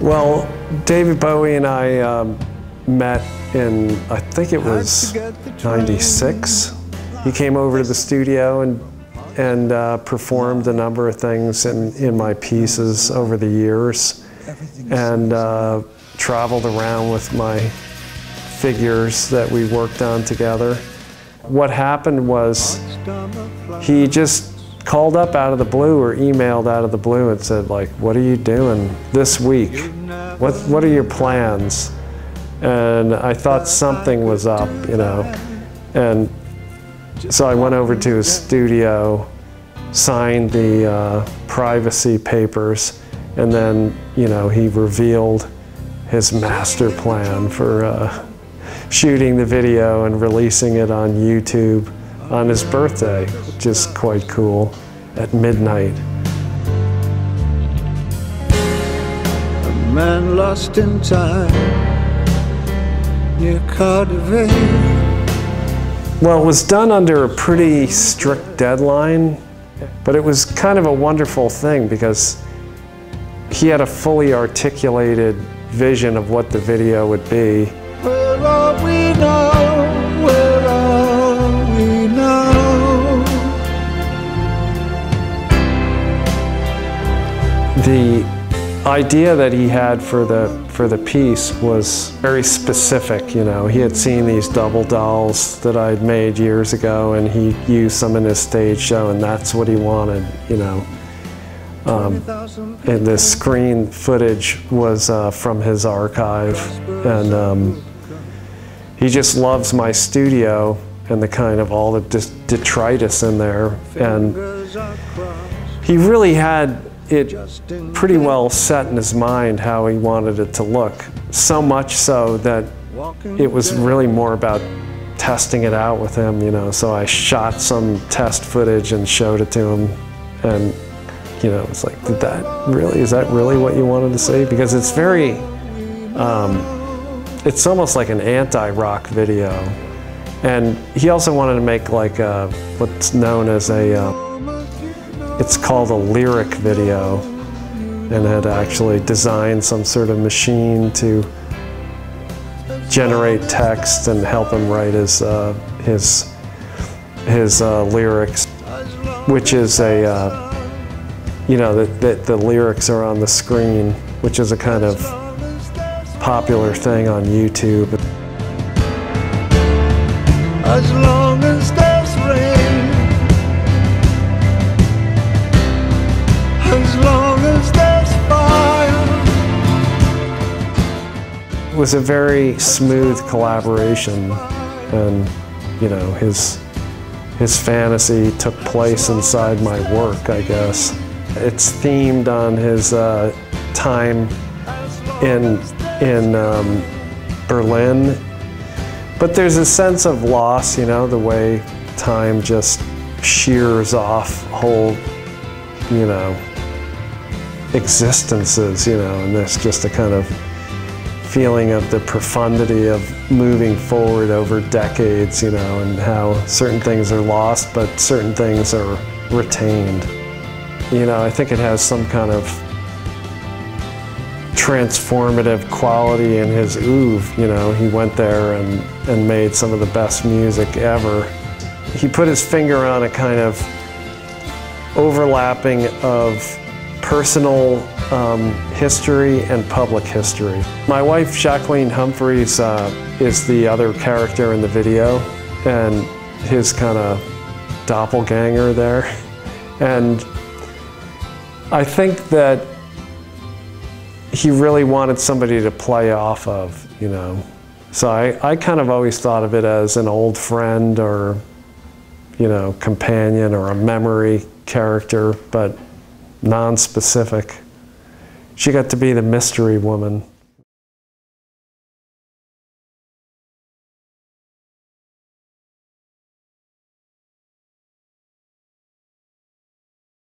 Well, David Bowie and I met in, I think it was '96. He came over to the studio and performed a number of things in my pieces over the years, and traveled around with my figures that we worked on together. What happened was he just called up out of the blue or emailed out of the blue and said, like, what are you doing this week? What are your plans? And I thought something was up, you know. And so I went over to his studio, signed the privacy papers, and then, you know, he revealed his master plan for shooting the video and releasing it on YouTube on his birthday, which is quite cool, at midnight. A man lost in time near Cardiff. Well, it was done under a pretty strict deadline, but it was kind of a wonderful thing because he had a fully articulated vision of what the video would be. Where are we now? Where are we now? The idea that he had for the piece was very specific, you know. He had seen these double dolls that I'd made years ago, and he used some in his stage show, and that's what he wanted, you know. And the screen footage was from his archive, and he just loves my studio and the kind of all the detritus in there, and he really had it pretty well set in his mind how he wanted it to look. So much so that it was really more about testing it out with him, you know. So I shot some test footage and showed it to him, and you know, it's like, is that really what you wanted to see? Because it's very, it's almost like an anti-rock video. And he also wanted to make like what's known as it's called a lyric video, and had actually designed some sort of machine to generate text and help him write his lyrics, which is you know, the lyrics are on the screen, which is a kind of popular thing on YouTube. As long as there's rain, as long as there's fire. It was a very smooth collaboration, and you know, his fantasy took place inside my work, I guess. It's themed on his time in Berlin, but there's a sense of loss, you know, the way time just shears off whole, you know, existences, you know, and there's just a kind of feeling of the profundity of moving forward over decades, you know, and how certain things are lost, but certain things are retained. You know, I think it has some kind of transformative quality in his oeuvre. You know, he went there and made some of the best music ever. He put his finger on a kind of overlapping of personal history and public history. My wife, Jacqueline Humphries, is the other character in the video, and his kind of doppelganger there. And I think that he really wanted somebody to play off of, you know. So I kind of always thought of it as an old friend or, you know, companion or a memory character, but non-specific. She got to be the mystery woman.